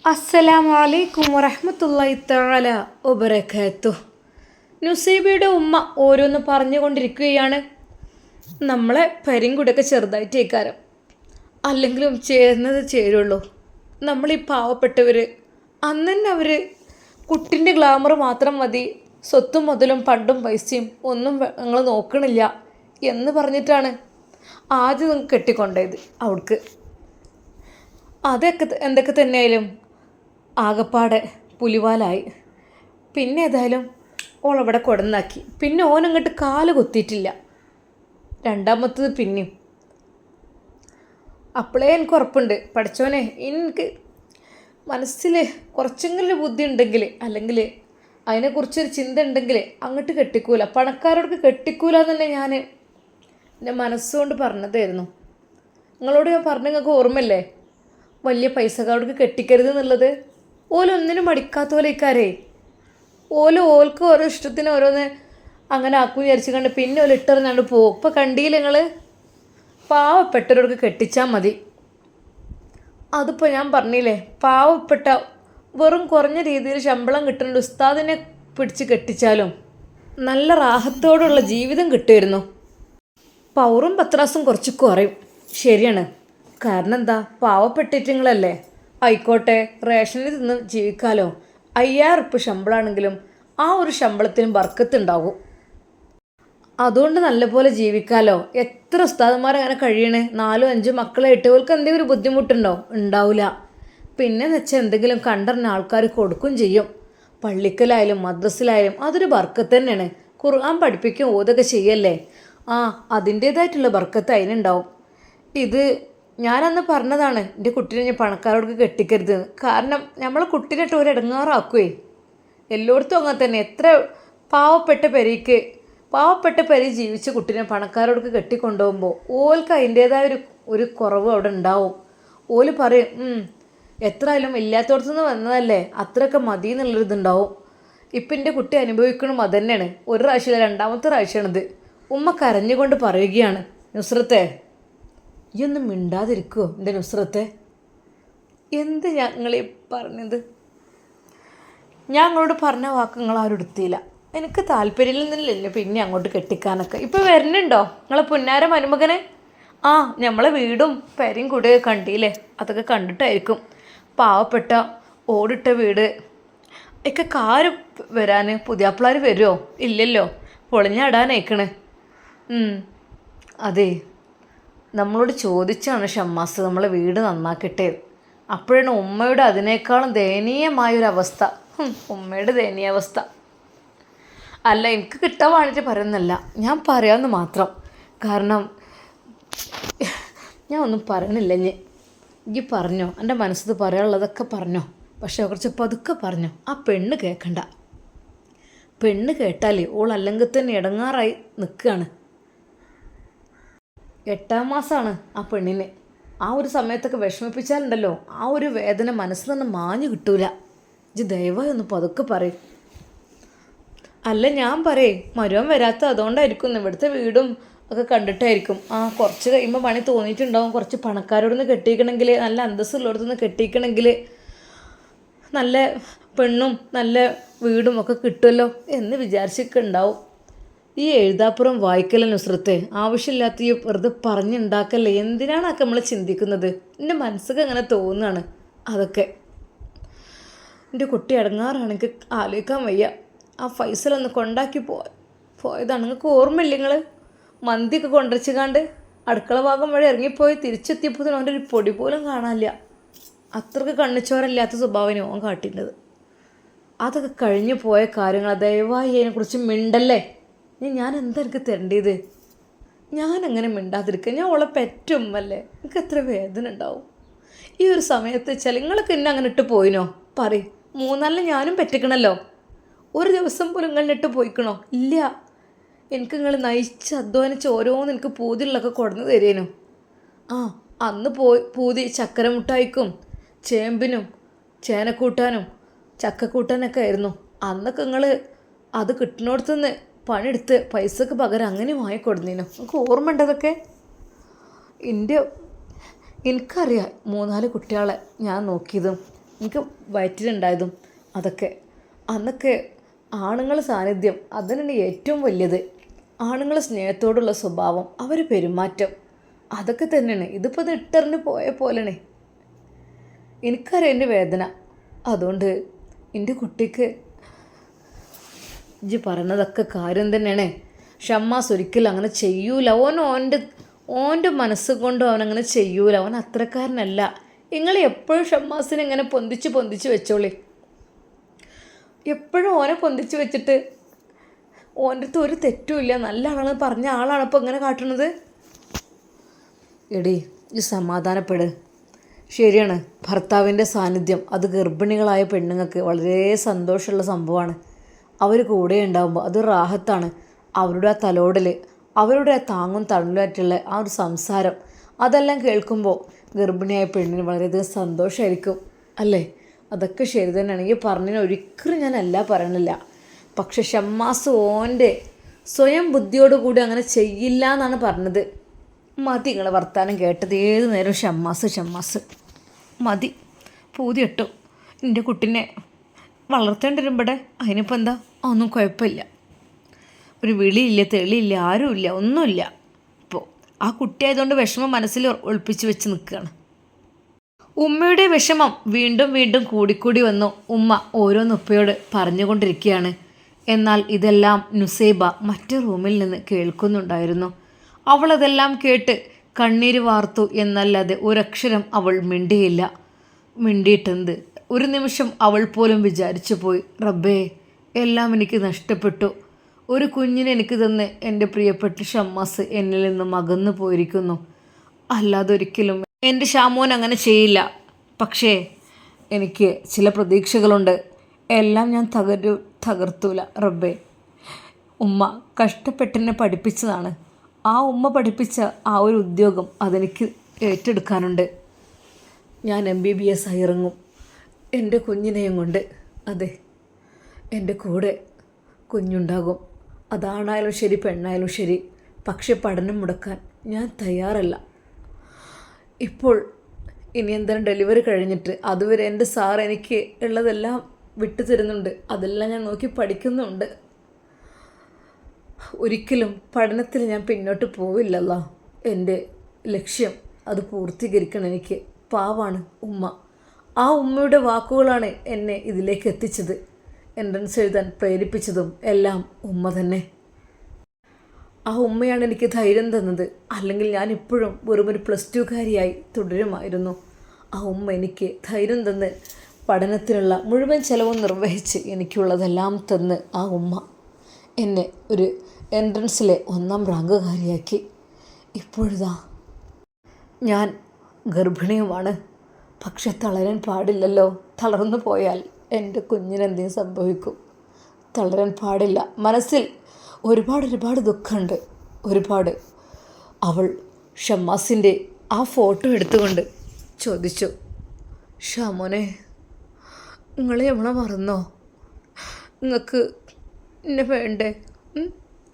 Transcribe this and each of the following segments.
അസ്സലാമു അലൈക്കും വറഹ്മത്തുള്ളാഹി തആല വബറകാതുഹു. നുസൈബയുടെ ഉമ്മ ഓരോന്ന് പറഞ്ഞുകൊണ്ടിരിക്കുകയാണ്. നമ്മളെ പരിങ്കുടൊക്കെ ചെറുതായിട്ടേക്കാരം, അല്ലെങ്കിലും ചേരുന്നത് ചേരുള്ളൂ. നമ്മളീ പാവപ്പെട്ടവർ അന്ന് തന്നെ അവർ കുട്ടിൻ്റെ ഗ്ലാമർ മാത്രം മതി, സ്വത്തും മുതലും പണ്ടും പൈസയും ഒന്നും ഞങ്ങൾ നോക്കണില്ല എന്ന് പറഞ്ഞിട്ടാണ് ആദ്യം കെട്ടിക്കൊണ്ടത് അവിടേക്ക്. അതൊക്കെ എന്തൊക്കെ തന്നെയായാലും ആകപ്പാടെ പുലിവാലായി. പിന്നെ ഏതായാലും ഓളവിടെ കൊടന്നാക്കി. പിന്നെ ഓനങ്ങോട്ട് കാല് കൊത്തിയിട്ടില്ല. രണ്ടാമത്തത് പിന്നെയും. അപ്പോഴേ എനിക്ക് ഉറപ്പുണ്ട്, പഠിച്ചോനെ എനിക്ക് മനസ്സിൽ കുറച്ചെങ്കിലും ബുദ്ധി ഉണ്ടെങ്കിൽ, അല്ലെങ്കിൽ അതിനെക്കുറിച്ചൊരു ചിന്ത ഉണ്ടെങ്കിൽ അങ്ങോട്ട് കെട്ടിക്കൂല, പണക്കാരോടൊക്കെ കെട്ടിക്കൂല എന്ന് തന്നെ ഞാൻ എൻ്റെ മനസ്സുകൊണ്ട് പറഞ്ഞതായിരുന്നു. നിങ്ങളോട് ഞാൻ പറഞ്ഞ നിങ്ങൾക്ക് ഓർമ്മയില്ലേ, വലിയ പൈസക്കാരോടൊക്കെ കെട്ടിക്കരുത് എന്നുള്ളത്. ഓലൊന്നിനും മടിക്കാത്തോലേക്കാരേ. ഓൽക്ക് ഓരോ ഇഷ്ടത്തിന് ഓരോന്ന് അങ്ങനെ ആക്കും വിചാരിച്ചു കണ്ട് പിന്നെ ഓല ഇട്ടെറിഞ്ഞാണ്ട് പോവും. ഇപ്പം കണ്ടില്ല നിങ്ങൾ, പാവപ്പെട്ടവരോടൊക്കെ കെട്ടിച്ചാൽ മതി. അതിപ്പോൾ ഞാൻ പറഞ്ഞില്ലേ, പാവപ്പെട്ട വെറും കുറഞ്ഞ രീതിയിൽ ശമ്പളം കിട്ടുന്ന ഉസ്താദിനെ പിടിച്ച് കെട്ടിച്ചാലും നല്ല റാഹത്തോടുള്ള ജീവിതം കിട്ടുമായിരുന്നു. പൗറും പത്രാസും കുറച്ച് കുറയും, ശരിയാണ്. കാരണം എന്താ, പാവപ്പെട്ടിട്ടുങ്ങളല്ലേ. ആയിക്കോട്ടെ, റേഷനിൽ നിന്ന് ജീവിക്കാലോ. 5000 ഉറുപ്പ്യ ശമ്പളമാണെങ്കിലും ആ ഒരു ശമ്പളത്തിന് ബർക്കത്തുണ്ടാകും. അതുകൊണ്ട് നല്ലപോലെ ജീവിക്കാലോ. എത്ര ഉസ്താദന്മാരങ്ങനെ കഴിയണേ, 4-5 മക്കളെ ഇട്ടവർക്ക് എന്തെങ്കിലും ഒരു ബുദ്ധിമുട്ടുണ്ടോ? ഉണ്ടാവില്ല. പിന്നെ വെച്ചാൽ എന്തെങ്കിലും കണ്ടറിഞ്ഞ ആൾക്കാർ കൊടുക്കും ചെയ്യും. പള്ളിക്കലായാലും മദ്രസിലായാലും അതൊരു ബർക്കത്ത് തന്നെയാണ്. ഖുർആൻ പഠിപ്പിക്കും, ഓതൊക്കെ ചെയ്യല്ലേ, അതിൻ്റേതായിട്ടുള്ള ബർക്കത്ത് അതിനുണ്ടാവും. ഇത് ഞാനന്ന് പറഞ്ഞതാണ്, എൻ്റെ കുട്ടീനെ ഞാൻ പണക്കാരോടൊക്കെ കെട്ടിക്കരുത്. കാരണം നമ്മളെ കുട്ടീനെട്ട് ഒരു ഇടങ്ങാറാക്കുവേ. എല്ലായിടത്തും അങ്ങനെ തന്നെ. എത്ര പാവപ്പെട്ട പെരി ജീവിച്ച കുട്ടീനെ പണക്കാരോടൊക്കെ കെട്ടിക്കൊണ്ടുപോകുമ്പോൾ ഓൽക്ക് അതിൻ്റേതായ ഒരു കുറവ് അവിടെ ഉണ്ടാവും. ഓല് പറയും, എത്ര ആയാലും ഇല്ലാത്തടത്തുനിന്ന് വന്നതല്ലേ, അത്രയൊക്കെ മതി എന്നുള്ളൊരിതുണ്ടാവും. ഇപ്പം എൻ്റെ കുട്ടി അനുഭവിക്കണം അത് തന്നെയാണ്. ഒരു പ്രാവശ്യമില്ല, രണ്ടാമത്തെ പ്രാവശ്യമാണിത്. ഉമ്മ കരഞ്ഞുകൊണ്ട് പറയുകയാണ്, നുസ്രത്തെ ഈ ഒന്നും മിണ്ടാതിരിക്കുമോ എൻ്റെ നുസ്രത്തെ? എന്ത് ഞങ്ങളീ പറഞ്ഞത്? ഞാൻ നിങ്ങളോട് പറഞ്ഞ വാക്ക് നിങ്ങൾ ആരും എടുത്തില്ല. എനിക്ക് താല്പര്യമില്ലെന്നില്ലല്ലോ പിന്നെ അങ്ങോട്ട് കെട്ടിക്കാനൊക്കെ. ഇപ്പോൾ വരുന്നുണ്ടോ നിങ്ങളെ പുന്നാര മരുമകനെ? നമ്മളെ വീടും പെരയും കൂടെയൊക്കെ കണ്ടില്ലേ, അതൊക്കെ കണ്ടിട്ടായിരിക്കും. പാവപ്പെട്ട ഓടിട്ട വീട് ഒക്കെ കാര് വരാൻ പുതിയാപ്പിളാർ വരുമോ? ഇല്ലല്ലോ, പൊളിഞ്ഞാടാനയക്കണേ. അതെ, നമ്മളോട് ചോദിച്ചാണ് ഷമ്മാസ് നമ്മളെ വീട് നന്നാക്കിട്ടേ. അപ്പോഴാണ് ഉമ്മയുടെ അതിനേക്കാളും ദയനീയമായൊരവസ്ഥ. ഉമ്മയുടെ ദയനീയാവസ്ഥ അല്ല, എനിക്ക് കിട്ടാൻ വേണ്ടിയിട്ട് പറയുന്നല്ല, ഞാൻ പറയാമെന്ന് മാത്രം. കാരണം ഞാൻ ഒന്നും പറയണില്ല. ഇജ്ജ് പറഞ്ഞോ, എൻ്റെ മനസ്സിൽ പറയാനുള്ളതൊക്കെ പറഞ്ഞോ. പക്ഷേ കുറച്ച് പതുക്കെ പറഞ്ഞോ. ആ പെണ്ണ് കേൾക്കണ്ട. പെണ്ണ് കേട്ടാലേ ഓൾ അല്ലെങ്കിൽ തന്നെ ഇടങ്ങാറായി നിൽക്കുകയാണ്. 8ാം മാസമാണ് ആ പെണ്ണിന്. ആ ഒരു സമയത്തൊക്കെ വിഷമിപ്പിച്ചാലുണ്ടല്ലോ, ആ ഒരു വേദന മനസ്സിൽ നിന്ന് മാഞ്ഞു കിട്ടൂല. ഇജ്ജ് ദയവായി ഒന്ന് പതുക്കെ പറയും. അല്ല, ഞാൻ പറയേ, മരുവൻ വരാത്ത അതുകൊണ്ടായിരിക്കും. ഇവിടുത്തെ വീടും ഒക്കെ കണ്ടിട്ടായിരിക്കും. കുറച്ച് കഴിയുമ്പോൾ പണി തോന്നിയിട്ടുണ്ടാവും. കുറച്ച് പണക്കാരോടൊന്ന് കെട്ടിക്കണമെങ്കിൽ, നല്ല അന്തസ്സുള്ളോടത്തുനിന്ന് കെട്ടിക്കണമെങ്കിൽ നല്ല പെണ്ണും നല്ല വീടും ഒക്കെ കിട്ടുമല്ലോ എന്ന് വിചാരിച്ചിട്ടുണ്ടാവും. ഈ എഴുതാപ്പുറം വായിക്കല നുസ്രത്തെ, ആവശ്യമില്ലാത്ത ഈ വെറുതെ പറഞ്ഞുണ്ടാക്കല്ലേ. എന്തിനാണൊക്കെ നമ്മൾ ചിന്തിക്കുന്നത്? എൻ്റെ മനസ്സൊക്കെ അങ്ങനെ തോന്നുകയാണ്. അതൊക്കെ എൻ്റെ കുട്ടി ഇടങ്ങാറാണെങ്കിൽ ആലോചിക്കാൻ വയ്യ. ആ ഫൈസലൊന്ന് കൊണ്ടാക്കി പോയതാണ്. നിങ്ങൾക്ക് ഓർമ്മയില്ല? നിങ്ങൾ മന്തിയൊക്കെ കൊണ്ടുവച്ചാണ്ട് അടുക്കള ഭാഗം വഴി ഇറങ്ങിപ്പോയി തിരിച്ചെത്തിയപ്പോൾ അവൻ്റെ ഒരു പൊടി പോലും കാണാനില്ല. അത്രയ്ക്ക് കണ്ണിച്ചോരല്ലാത്ത സ്വഭാവനോ അവൻ കാട്ടിയിട്ടത്. അതൊക്കെ കഴിഞ്ഞു പോയ കാര്യങ്ങൾ. ദയവായി അതിനെക്കുറിച്ച് മിണ്ടല്ലേ. ഞാൻ എന്താ എനിക്ക് തരേണ്ടത്? ഞാനങ്ങനെ മിണ്ടാതിരിക്കുക. ഞാൻ അവളെ പെറ്റുമ്മല്ലേ, എനിക്ക് എത്ര വേദന ഉണ്ടാവും ഈ ഒരു സമയത്ത് വെച്ചാൽ. നിങ്ങളൊക്കെ എന്നെ അങ്ങനെ ഇട്ട് പോയിനോ? പറയും. 3-4 ഞാനും പെറ്റിക്കണല്ലോ. ഒരു ദിവസം പോലും നിങ്ങളിട്ട് പോയിക്കണോ? ഇല്ല. എനിക്ക് നിങ്ങൾ നയിച്ച് അധ്വാനിച്ച് ഓരോന്ന് എനിക്ക് പൂതിയുള്ളൊക്കെ കൊടുന്ന് തരേനു. അന്ന് പൂതി ചക്കര മുട്ടായിക്കും ചേമ്പിനും ചേനക്കൂട്ടാനും ചക്കക്കൂട്ടാനൊക്കെ ആയിരുന്നു. അന്നൊക്കെ നിങ്ങൾ അത് കിട്ടുന്നിടത്തുനിന്ന് പണിയെടുത്ത് പൈസക്ക് പകരം അങ്ങനെ വാങ്ങിക്കൊടുന്നീനു. നമുക്ക് ഓർമ്മ ഉണ്ടതൊക്കെ. എനിക്കറിയാം 3-4 കുട്ടികളെ ഞാൻ നോക്കിയതും എനിക്ക് വയറ്റിലുണ്ടായതും അതൊക്കെ അന്നൊക്കെ ആണുങ്ങളുടെ സാന്നിധ്യം അതിനാണ് ഏറ്റവും വലിയത്. ആണുങ്ങളെ സ്നേഹത്തോടുള്ള സ്വഭാവം, അവർ പെരുമാറ്റം, അതൊക്കെ തന്നെയാണ്. ഇതിപ്പോൾ ഇത് ഇട്ടെറിഞ്ഞ് പോയ പോലെയാണ്. എനിക്കറിയാം എൻ്റെ വേദന. അതുകൊണ്ട് എൻ്റെ കുട്ടിക്ക് ഇജ്ജ് പറഞ്ഞതൊക്കെ കാര്യം തന്നെയാണ്. ഷമ്മാസ് ഒരിക്കലും അങ്ങനെ ചെയ്യൂല. ഓൻ്റെ മനസ്സുകൊണ്ട് അവനങ്ങനെ ചെയ്യൂല. അവൻ അത്രക്കാരനല്ല. നിങ്ങൾ എപ്പോഴും ഷമ്മാസിനെ ഇങ്ങനെ പൊന്തിച്ച് വെച്ചോളി. എപ്പോഴും ഓനെ പൊന്തിച്ച് വെച്ചിട്ട് ഓൻ്റെ അടുത്ത് ഒരു തെറ്റുമില്ല, നല്ല ആളാണെന്ന് പറഞ്ഞ ആളാണ് ഇപ്പോൾ ഇങ്ങനെ കാട്ടുന്നത്. എടി ഈ സമാധാനപ്പെട്. ശരിയാണ്, ഭർത്താവിൻ്റെ സാന്നിധ്യം അത് ഗർഭിണികളായ പെണ്ണുങ്ങൾക്ക് വളരെ സന്തോഷമുള്ള സംഭവമാണ്. അവർ കൂടെ ഉണ്ടാകുമ്പോൾ അത് റാഹത്താണ്. അവരുടെ ആ തലോടൽ, അവരുടെ ആ താങ്ങും തണലുമായിട്ടുള്ള ആ ഒരു സംസാരം, അതെല്ലാം കേൾക്കുമ്പോൾ ഗർഭിണിയായ പെണ്ണിന് വളരെയധികം സന്തോഷമായിരിക്കും അല്ലേ? അതൊക്കെ ശരി തന്നെയാണ്. ഈ പറഞ്ഞതിന് ഒരിക്കലും ഞാൻ അല്ല പറയണില്ല. പക്ഷെ ഷമ്മാസ് ഓൻ്റെ സ്വയം ബുദ്ധിയോടുകൂടി അങ്ങനെ ചെയ്യില്ല എന്നാണ് പറഞ്ഞത്. മതി നിങ്ങളെ വർത്താനം കേട്ടത്. ഏത് നേരം ഷമ്മാസ് മതി. പൂതി ഇട്ടു. എൻ്റെ കുട്ടീനെ വളർത്തേണ്ടി വരുമ്പോടെ അതിനിപ്പോൾ എന്താ, ഒന്നും കുഴപ്പമില്ല. ഒരു വിളിയില്ല, തെളിയില്ല, ആരുമില്ല, ഒന്നുമില്ല. ഇപ്പോൾ ആ കുട്ടിയായതുകൊണ്ട് വിഷമം മനസ്സിൽ ഒളിപ്പിച്ച് വെച്ച് നിൽക്കുകയാണ്. ഉമ്മയുടെ വിഷമം വീണ്ടും വീണ്ടും കൂടിക്കൂടി വന്നു. ഉമ്മ ഓരോന്ന് ഉപ്പയോട് പറഞ്ഞുകൊണ്ടിരിക്കുകയാണ്. എന്നാൽ ഇതെല്ലാം നുസൈബ മറ്റു റൂമിൽ നിന്ന് കേൾക്കുന്നുണ്ടായിരുന്നു. അവളതെല്ലാം കേട്ട് കണ്ണീര് വാർത്തു എന്നല്ലാതെ ഒരക്ഷരം അവൾ മിണ്ടിയില്ല. മിണ്ടിയിട്ടെന്ത്? ഒരു നിമിഷം അവൾ പോലും വിചാരിച്ചു പോയി, റബ്ബേ, എല്ലാം എനിക്ക് നഷ്ടപ്പെട്ടു. ഒരു കുഞ്ഞിനെ എനിക്ക് തന്ന് എൻ്റെ പ്രിയപ്പെട്ട ഷമ്മാസ് എന്നിൽ നിന്നും അകന്നു പോയിരിക്കുന്നു. അല്ലാതെ ഒരിക്കലും എൻ്റെ ഷാമോൻ അങ്ങനെ ചെയ്യില്ല. പക്ഷേ എനിക്ക് ചില പ്രതീക്ഷകളുണ്ട്. എല്ലാം ഞാൻ തകർത്തൂല റബ്ബേ. ഉമ്മ കഷ്ടപ്പെട്ടെന്നെ പഠിപ്പിച്ചതാണ്. ആ ഉമ്മ പഠിപ്പിച്ച ആ ഒരു ഉദ്യോഗം അതെനിക്ക് ഏറ്റെടുക്കാനുണ്ട്. ഞാൻ MBBS ആയി ഇറങ്ങും എൻ്റെ കുഞ്ഞിനെയും കൊണ്ട്. അതെ, എൻ്റെ കൂടെ കുഞ്ഞുണ്ടാകും. അതാണായാലും ശരി, പെണ്ണായാലും ശരി. പക്ഷെ പഠനം മുടക്കാൻ ഞാൻ തയ്യാറല്ല. ഇപ്പോൾ ഇനി എന്തായാലും ഡെലിവറി കഴിഞ്ഞിട്ട് അതുവരെ എൻ്റെ സാർ എനിക്ക് ഉള്ളതെല്ലാം വിട്ടു തരുന്നുണ്ട്. അതെല്ലാം ഞാൻ നോക്കി പഠിക്കുന്നുണ്ട്. ഒരിക്കലും പഠനത്തിൽ ഞാൻ പിന്നോട്ട് പോവില്ലല്ലോ. എൻ്റെ ലക്ഷ്യം അത് പൂർത്തീകരിക്കണം എനിക്ക്. പാവാണ് ഉമ്മ. ആ ഉമ്മയുടെ വാക്കുകളാണ് എന്നെ ഇതിലേക്ക് എത്തിച്ചത്. എൻട്രൻസ് എഴുതാൻ പ്രേരിപ്പിച്ചതും എല്ലാം ഉമ്മ തന്നെ. ആ ഉമ്മയാണ് എനിക്ക് ധൈര്യം തന്നത്. അല്ലെങ്കിൽ ഞാൻ ഇപ്പോഴും വെറുമൊരു +2കാരിയായി തുടരുമായിരുന്നു. ആ ഉമ്മ എനിക്ക് ധൈര്യം തന്ന് പഠനത്തിനുള്ള മുഴുവൻ ചെലവും നിർവഹിച്ച് എനിക്കുള്ളതെല്ലാം തന്ന് ആ ഉമ്മ എന്നെ ഒരു എൻട്രൻസിലെ 1ാം റാങ്കുകാരിയാക്കി. ഇപ്പോഴിതാ ഞാൻ ഗർഭിണിയുമാണ്. പക്ഷെ തളരാൻ പാടില്ലല്ലോ. തളർന്നു പോയാൽ എൻ്റെ കുഞ്ഞിനെന്തെങ്കിലും സംഭവിക്കും. തളരാൻ പാടില്ല. മനസ്സിൽ ഒരുപാട് ദുഃഖമുണ്ട്. ഒരുപാട്. അവൾ ഷമ്മാസിൻ്റെ ആ ഫോട്ടോ എടുത്തുകൊണ്ട് ചോദിച്ചു, ഷാമോനെ, നിങ്ങൾ നമ്മളെ മറന്നോ? നിങ്ങൾക്ക് എന്നെ വേണ്ടേ?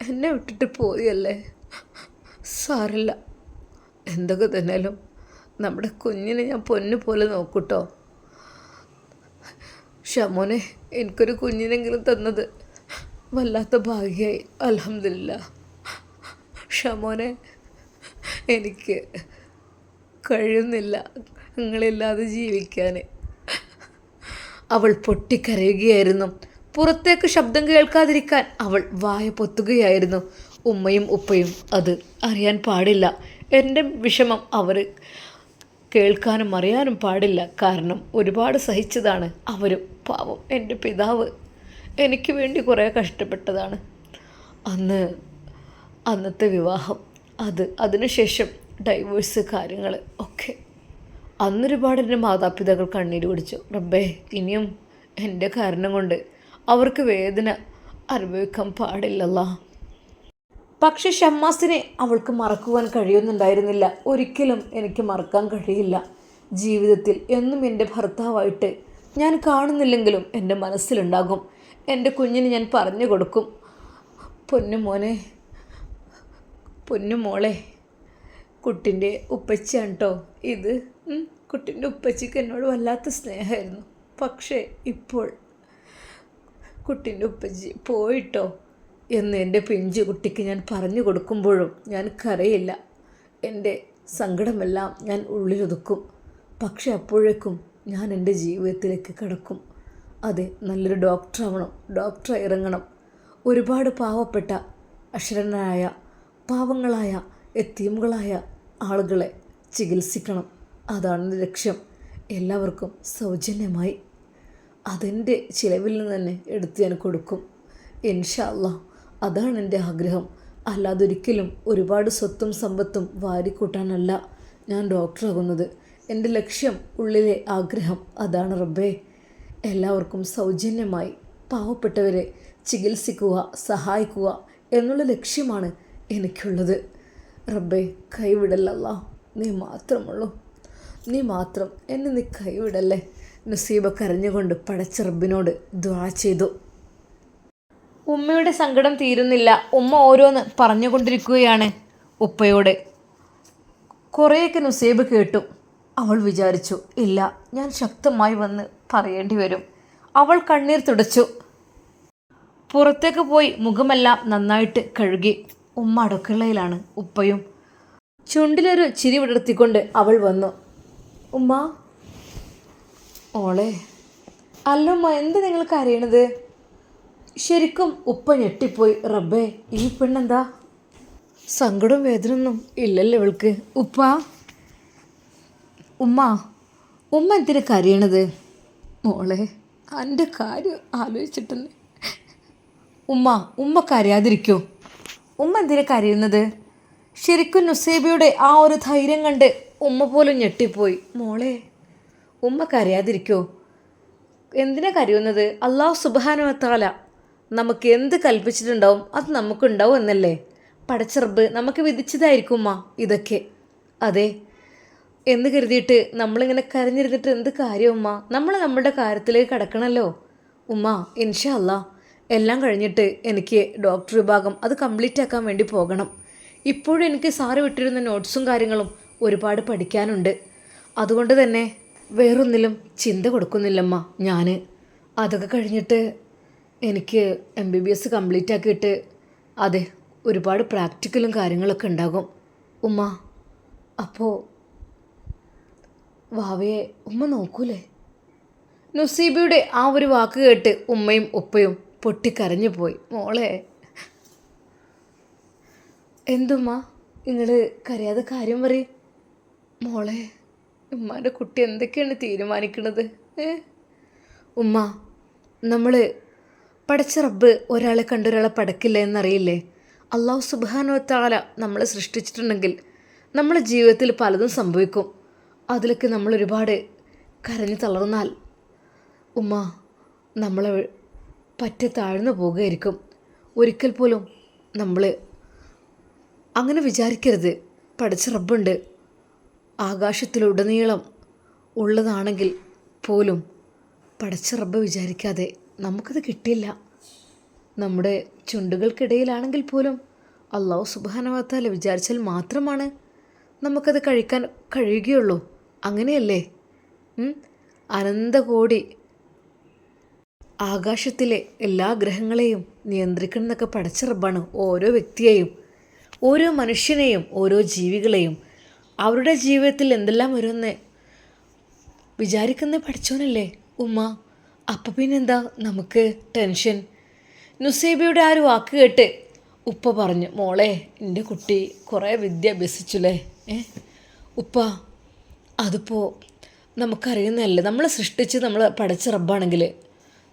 എന്നെ വിട്ടിട്ട് പോയല്ലേ? സാരില്ല, എന്തൊക്കെ തന്നെയാലും നമ്മുടെ കുഞ്ഞിനെ ഞാൻ പൊന്നു പോലെ നോക്കൂട്ടോ. ഷമോനെ, എനിക്കൊരു കുഞ്ഞിനെങ്കിലും തന്നത് വല്ലാത്ത ഭാഗ്യമായി. അൽഹംദുലില്ലാ. ഷമോനെ, എനിക്ക് കഴിയുന്നില്ല നിങ്ങളില്ലാതെ ജീവിക്കാൻ. അവൾ പൊട്ടിക്കരയുകയായിരുന്നു. പുറത്തേക്ക് ശബ്ദം കേൾക്കാതിരിക്കാൻ അവൾ വായ പൊത്തുകയായിരുന്നു. ഉമ്മയും ഉപ്പയും അത് അറിയാൻ പാടില്ല. എൻ്റെ വിഷമം അവർ കേൾക്കാനും അറിയാനും പാടില്ല. കാരണം ഒരുപാട് സഹിച്ചതാണ് അവരും. പാവം എൻ്റെ പിതാവ് എനിക്ക് വേണ്ടി കുറേ കഷ്ടപ്പെട്ടതാണ്. അന്നത്തെ വിവാഹം, അതിനുശേഷം ഡൈവേഴ്സ് കാര്യങ്ങൾ ഒക്കെ. അന്നൊരുപാട് എൻ്റെ മാതാപിതാക്കൾ കണ്ണീര് കുടിച്ചു. റബ്ബേ, ഇനിയും എൻ്റെ കാരണം കൊണ്ട് അവർക്ക് വേദന അനുഭവിക്കാൻ പാടില്ലല്ലോ. പക്ഷെ ഷമ്മാസിനെ അവൾക്ക് മറക്കുവാൻ കഴിയുന്നുണ്ടായിരുന്നില്ല. ഒരിക്കലും എനിക്ക് മറക്കാൻ കഴിയില്ല. ജീവിതത്തിൽ എന്നും എൻ്റെ ഭർത്താവായിട്ട് ഞാൻ കാണുന്നില്ലെങ്കിലും എൻ്റെ മനസ്സിലുണ്ടാകും. എൻ്റെ കുഞ്ഞിന് ഞാൻ പറഞ്ഞു കൊടുക്കും, പൊന്നുമോനെ, പൊന്നുമോളെ, കുട്ടിൻ്റെ ഉപ്പച്ചിയാണ് കേട്ടോ ഇത്. കുട്ടിൻ്റെ ഉപ്പച്ചിക്ക് എന്നോട് വല്ലാത്ത സ്നേഹമായിരുന്നു. പക്ഷേ ഇപ്പോൾ കുട്ടീൻ്റെ ഉപ്പച്ചി പോയിട്ടോ എന്ന് എൻ്റെ പിഞ്ചു കുട്ടിക്ക് ഞാൻ പറഞ്ഞു കൊടുക്കുമ്പോഴും ഞാൻ കരയില്ല. എൻ്റെ സങ്കടമെല്ലാം ഞാൻ ഉള്ളിലൊതുക്കും. പക്ഷെ അപ്പോഴേക്കും ഞാൻ എൻ്റെ ജീവിതത്തിലേക്ക് കടക്കും. അതെ, നല്ലൊരു ഡോക്ടറാവണം, ഡോക്ടർ ഇറങ്ങണം. ഒരുപാട് പാവപ്പെട്ട അക്ഷരനായ പാവങ്ങളായ എത്തീമുകളായ ആളുകളെ ചികിത്സിക്കണം. അതാണ് എൻ്റെ ലക്ഷ്യം. എല്ലാവർക്കും സൗജന്യമായി അതെൻ്റെ ചിലവിൽ നിന്ന് തന്നെ എടുത്ത് ഞാൻ കൊടുക്കും. ഇൻഷാ അല്ലാഹ് അതാണ് എൻ്റെ ആഗ്രഹം. അല്ലാതൊരിക്കലും ഒരുപാട് സ്വത്തും സമ്പത്തും വാരിക്കൂട്ടാനല്ല ഞാൻ ഡോക്ടറാകുന്നത്. എൻ്റെ ലക്ഷ്യം, ഉള്ളിലെ ആഗ്രഹം അതാണ് റബ്ബേ. എല്ലാവർക്കും സൗജന്യമായി പാവപ്പെട്ടവരെ ചികിത്സിക്കുക, സഹായിക്കുക എന്നുള്ള ലക്ഷ്യമാണ് എനിക്കുള്ളത്. റബ്ബേ, കൈവിടല്ലല്ലാ, നീ മാത്രമുള്ളൂ. നീ മാത്രം എന്നെ നീ കൈവിടല്ലേ. നസീബ കരഞ്ഞുകൊണ്ട് പടച്ച റബ്ബിനോട് ദുആ ചെയ്തു. ഉമ്മയുടെ സങ്കടം തീരുന്നില്ല. ഉമ്മ ഓരോന്ന് പറഞ്ഞുകൊണ്ടിരിക്കുകയാണ് ഉപ്പയോട്. കുറേയൊക്കെ നുസൈബ് കേട്ടു. അവൾ വിചാരിച്ചു, ഇല്ല, ഞാൻ ശക്തമായി വന്ന് പറയേണ്ടി വരും. അവൾ കണ്ണീർ തുടച്ചു. പുറത്തേക്ക് പോയി മുഖമെല്ലാം നന്നായിട്ട് കഴുകി. ഉമ്മ അടുക്കളയിലാണ്. ഉപ്പയും ചുണ്ടിലൊരു ചിരി വിടർത്തിക്കൊണ്ട് അവൾ വന്നു. ഉമ്മ. ഓളെ. അല്ലമ്മ, എന്ത് നിങ്ങൾക്ക് അറിയണത്? ശരിക്കും ഉപ്പ ഞെട്ടിപ്പോയി. റബ്ബേ, ഈ പെണ്ണെന്താ? സങ്കടവും വേദനയൊന്നും ഇല്ലല്ലോ ഇവൾക്ക്. ഉപ്പ. ഉമ്മ എന്തിനാ കരയണത്? മോളെ, എൻ്റെ കാര്യം ആലോചിച്ചിട്ടെന്നെ. ഉമ്മ കരയാതിരിക്കോ? ഉമ്മ എന്തിനാ കരയുന്നത്? ശരിക്കും നുസൈബയുടെ ആ ഒരു ധൈര്യം കണ്ട് ഉമ്മ പോലും ഞെട്ടിപ്പോയി. മോളെ, ഉമ്മ കരയാതിരിക്കോ? എന്തിനാ കരയുന്നത്? അല്ലാഹു സുബ്ഹാനഹു വ തആല നമുക്ക് എന്ത് കൽപ്പിച്ചിട്ടുണ്ടാവും അത് നമുക്കുണ്ടാവും എന്നല്ലേ പടച്ച റബ്ബ് നമുക്ക് വിധിച്ചതായിരിക്കും ഉമ്മ ഇതൊക്കെ. അതെ, എന്ന് കരുതിയിട്ട് നമ്മളിങ്ങനെ കരഞ്ഞിരുന്നിട്ട് എന്ത് കാര്യം ഉമ്മ? നമ്മൾ നമ്മുടെ കാര്യത്തിലേക്ക് കടക്കണമല്ലോ ഉമ്മ. ഇൻഷാ അല്ലാഹ് എല്ലാം കഴിഞ്ഞിട്ട് എനിക്ക് ഡോക്ടർ വിഭാഗം അത് കംപ്ലീറ്റ് ആക്കാൻ വേണ്ടി പോകണം. ഇപ്പോഴും എനിക്ക് സാറ് വിട്ടിരുന്ന നോട്ട്സും കാര്യങ്ങളും ഒരുപാട് പഠിക്കാനുണ്ട്. അതുകൊണ്ട് തന്നെ വേറൊന്നിലും ചിന്ത കൊടുക്കുന്നില്ലമ്മ ഞാൻ. അതൊക്കെ കഴിഞ്ഞിട്ട് എനിക്ക് MBBS കംപ്ലീറ്റ് ആക്കിയിട്ട് അതെ ഒരുപാട് പ്രാക്ടിക്കലും കാര്യങ്ങളൊക്കെ ഉണ്ടാകും ഉമ്മ. അപ്പോൾ വാവയെ ഉമ്മ നോക്കൂലേ? നുസീബയുടെ ആ ഒരു വാക്ക് കേട്ട് ഉമ്മയും ഉപ്പയും പൊട്ടിക്കരഞ്ഞു പോയി. മോളെ. എന്തുമ്മ നിങ്ങൾ കരയാതെ കാര്യം പറയും? മോളെ, ഉമ്മാൻ്റെ കുട്ടി എന്തൊക്കെയാണ് തീരുമാനിക്കണത്? ഉമ്മ, നമ്മൾ പടച്ച റബ്ബ് ഒരാളെ കണ്ടൊരാളെ പടക്കില്ല എന്നറിയില്ലേ? അല്ലാഹു സുബ്ഹാനഹു വ തആല നമ്മളെ സൃഷ്ടിച്ചിട്ടുണ്ടെങ്കിൽ നമ്മുടെ ജീവിതത്തിൽ പലതും സംഭവിക്കും. അതിലൊക്കെ നമ്മൾ ഒരുപാട് കരഞ്ഞു തളർന്നാൽ ഉമ്മ നമ്മളെ പറ്റി താഴ്ന്നു പോകുകയായിരിക്കും. ഒരിക്കൽ പോലും നമ്മൾ അങ്ങനെ വിചാരിക്കരുത്. പടച്ച റബ്ബുണ്ട്. ആകാശത്തിലുടനീളം ഉള്ളതാണെങ്കിൽ പോലും പടച്ച റബ്ബ് വിചാരിക്കാതെ നമുക്കത് കിട്ടില്ല. നമ്മുടെ ചുണ്ടുകൾക്കിടയിലാണെങ്കിൽ പോലും അല്ലാഹു സുബ്ഹാനഹു വ തആല വിചാരിച്ചാൽ മാത്രമാണ് നമുക്കത് കഴിക്കാൻ കഴിയുകയുള്ളൂ. അങ്ങനെയല്ലേ? അനന്തകോടി ആകാശത്തിലെ എല്ലാ ഗ്രഹങ്ങളെയും നിയന്ത്രിക്കണമെന്നൊക്കെ പടച്ച റബ്ബാണ്. ഓരോ വ്യക്തിയെയും, ഓരോ മനുഷ്യനെയും, ഓരോ ജീവികളെയും അവരുടെ ജീവിതത്തിൽ എന്തെല്ലാം വരുമെന്ന് വിചാരിക്കുന്ന പഠിച്ചോനല്ലേ ഉമ്മ. അപ്പം പിന്നെന്താ നമുക്ക് ടെൻഷൻ? നുസൈബയുടെ ആ ഒരു വാക്ക് കേട്ട് ഉപ്പ പറഞ്ഞു, മോളെ, എൻ്റെ കുട്ടി കുറേ വിദ്യ അഭ്യസിച്ചുല്ലേ? ഉപ്പ, അതിപ്പോൾ നമുക്കറിയുന്നതല്ലേ, നമ്മളെ സൃഷ്ടിച്ച് നമ്മൾ പടച്ച റബ്ബാണെങ്കിൽ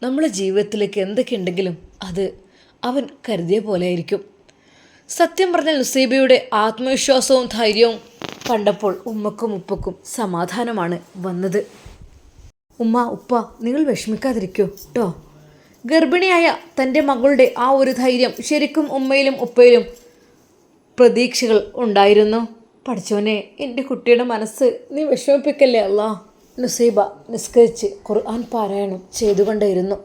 നമ്മളെ ജീവിതത്തിലേക്ക് എന്തൊക്കെ ഉണ്ടെങ്കിലും അത് അവൻ കരുതിയ പോലെ ആയിരിക്കും. സത്യം പറഞ്ഞാൽ നുസൈബയുടെ ആത്മവിശ്വാസവും ധൈര്യവും കണ്ടപ്പോൾ ഉമ്മക്കും ഉപ്പക്കും സമാധാനമാണ് വന്നത്. ഉപ്പ നിങ്ങൾ വിഷമിക്കാതിരിക്കൂ കേട്ടോ. ഗർഭിണിയായ തൻ്റെ മകളുടെ ആ ഒരു ധൈര്യം ശരിക്കും ഉമ്മയിലും ഉപ്പയിലും പ്രതീക്ഷകൾ ഉണ്ടായിരുന്നു. പഠിച്ചോനെ, എൻ്റെ കുട്ടിയുടെ മനസ്സ് നീ വിഷമിപ്പിക്കല്ലേ അല്ലാ. നുസൈബ നിസ്കരിച്ച് ഖുർആൻ പാരായണം ചെയ്തുകൊണ്ടേയിരുന്നു.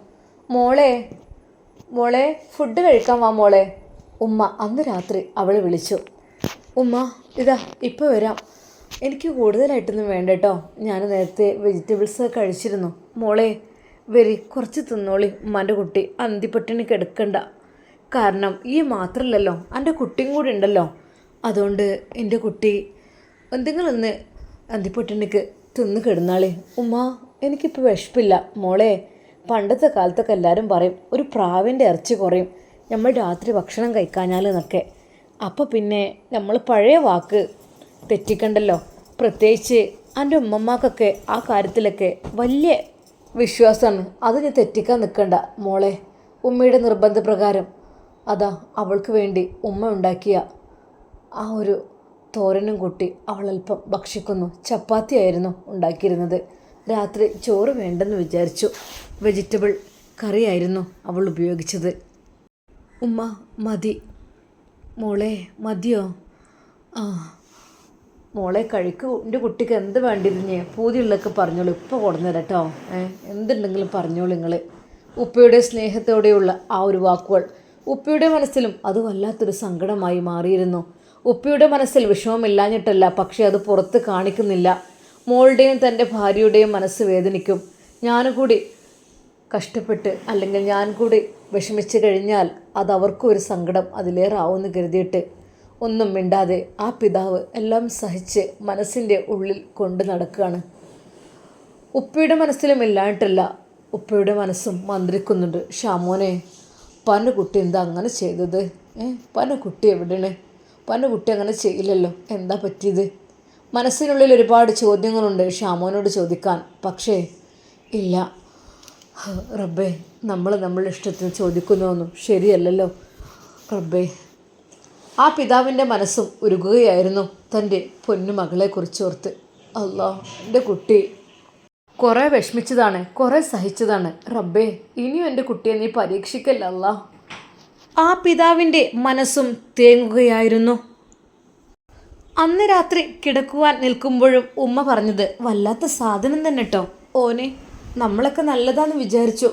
മോളെ ഫുഡ് കഴിക്കാൻ വാ മോളെ. ഉമ്മ അന്ന് രാത്രി അവളെ വിളിച്ചു. ഉമ്മ ഇതാ ഇപ്പോൾ വരാം. എനിക്ക് കൂടുതലായിട്ടൊന്നും വേണ്ട കേട്ടോ. ഞാൻ നേരത്തെ വെജിറ്റബിൾസ് കഴിച്ചിരുന്നു. മോളെ വരി, കുറച്ച് തിന്നോളി. ഉമ്മാൻ്റെ കുട്ടി അന്തിപ്പട്ടിണി കിടക്കണ്ട. കാരണം ഈ മാത്രമല്ലല്ലോ, എൻ്റെ കുട്ടിയും കൂടി ഉണ്ടല്ലോ. അതുകൊണ്ട് എൻ്റെ കുട്ടി എന്തെങ്കിലും ഒന്ന് അന്തിപ്പട്ടിണിക്ക് തിന്ന് കിടന്നാളേ. ഉമ്മ എനിക്കിപ്പോൾ വിശപ്പില്ല. മോളെ പണ്ടത്തെ കാലത്തൊക്കെ എല്ലാവരും പറയും ഒരു പ്രാവിൻ്റെ ഇറച്ചി കുറയും നമ്മൾ രാത്രി ഭക്ഷണം കഴിക്കാഞ്ഞാൽ എന്നൊക്കെ. അപ്പോൾ പിന്നെ നമ്മൾ പഴയ വാക്ക് തെറ്റിക്കണ്ടല്ലോ. പ്രത്യേകിച്ച് എൻ്റെ ഉമ്മമാക്കൊക്കെ ആ കാര്യത്തിലൊക്കെ വലിയ വിശ്വാസമാണ്. അത് ഞാൻ തെറ്റിക്കാൻ നിൽക്കണ്ട മോളെ. ഉമ്മയുടെ നിർബന്ധപ്രകാരം അതാ അവൾക്ക് വേണ്ടി ഉമ്മ ഉണ്ടാക്കിയ ആ ഒരു തോരനും കൂട്ടി അവളൽപ്പം ഭക്ഷിക്കുന്നു. ചപ്പാത്തിയായിരുന്നു ഉണ്ടാക്കിയിരുന്നത്. രാത്രി ചോറ് വേണ്ടെന്ന് വിചാരിച്ചു. വെജിറ്റബിൾ കറിയായിരുന്നു അവൾ ഉപയോഗിച്ചത്. ഉമ്മ മതി. മോളെ മതിയോ? ആ മോളെ കഴിക്കൂ. എൻ്റെ കുട്ടിക്ക് എന്ത് വേണ്ടിയിരുന്നേ പൂതിയുള്ളതൊക്കെ പറഞ്ഞോളൂ. ഇപ്പോൾ കൊടുന്നേരം കേട്ടോ. എന്തുണ്ടെങ്കിലും പറഞ്ഞോളൂ നിങ്ങൾ. ഉപ്പയുടെ സ്നേഹത്തോടെയുള്ള ആ ഒരു വാക്കുകൾ ഉപ്പയുടെ മനസ്സിലും അത് വല്ലാത്തൊരു സങ്കടമായി മാറിയിരുന്നു. ഉപ്പയുടെ മനസ്സിൽ വിഷമമില്ലാഞ്ഞിട്ടല്ല, പക്ഷേ അത് പുറത്ത് കാണിക്കുന്നില്ല. മോളുടെയും തൻ്റെ ഭാര്യയുടെയും മനസ്സ് വേദനിക്കും. ഞാനും കൂടി കഷ്ടപ്പെട്ട് അല്ലെങ്കിൽ ഞാൻ കൂടി വിഷമിച്ച് കഴിഞ്ഞാൽ അത് അവർക്കും ഒരു സങ്കടം അതിലേറെ ആവുമെന്ന് കരുതിയിട്ട് ഒന്നും മിണ്ടാതെ ആ പിതാവ് എല്ലാം സഹിച്ച് മനസ്സിൻ്റെ ഉള്ളിൽ കൊണ്ട് നടക്കുകയാണ്. ഉപ്പയുടെ മനസ്സിലും ഇല്ലായിട്ടല്ല, ഉപ്പയുടെ മനസ്സും മന്ത്രിക്കുന്നുണ്ട്. ഷാമോനെ പന കുട്ടി എന്താ അങ്ങനെ ചെയ്തത്? പന കുട്ടി എവിടെയാണ്? പന കുട്ടി അങ്ങനെ ചെയ്യില്ലല്ലോ, എന്താ പറ്റിയത്? മനസ്സിനുള്ളിൽ ഒരുപാട് ചോദ്യങ്ങളുണ്ട് ഷാമോനോട് ചോദിക്കാൻ. പക്ഷേ ഇല്ല റബ്ബേ, നമ്മളുടെ ഇഷ്ടത്തിന് ചോദിക്കുന്നതൊന്നും ശരിയല്ലല്ലോ റബ്ബേ. ആ പിതാവിൻ്റെ മനസ്സും ഉരുകുകയായിരുന്നു തൻ്റെ പൊന്നുമകളെക്കുറിച്ചോർത്ത്. അല്ലാ, എൻ്റെ കുട്ടി കുറേ വിഷമിച്ചതാണ്, കുറേ സഹിച്ചതാണ് റബ്ബേ. ഇനിയും എൻ്റെ കുട്ടിയെ നീ പരീക്ഷിക്കല്ല അല്ലാ. ആ പിതാവിൻ്റെ മനസ്സും തേങ്ങുകയായിരുന്നു. അന്ന് രാത്രി കിടക്കുവാൻ നിൽക്കുമ്പോഴും ഉമ്മ പറഞ്ഞത് വല്ലാത്ത സാധനം തന്നെ കേട്ടോ. ഓനെ നമ്മളൊക്കെ നല്ലതാന്ന് വിചാരിച്ചു.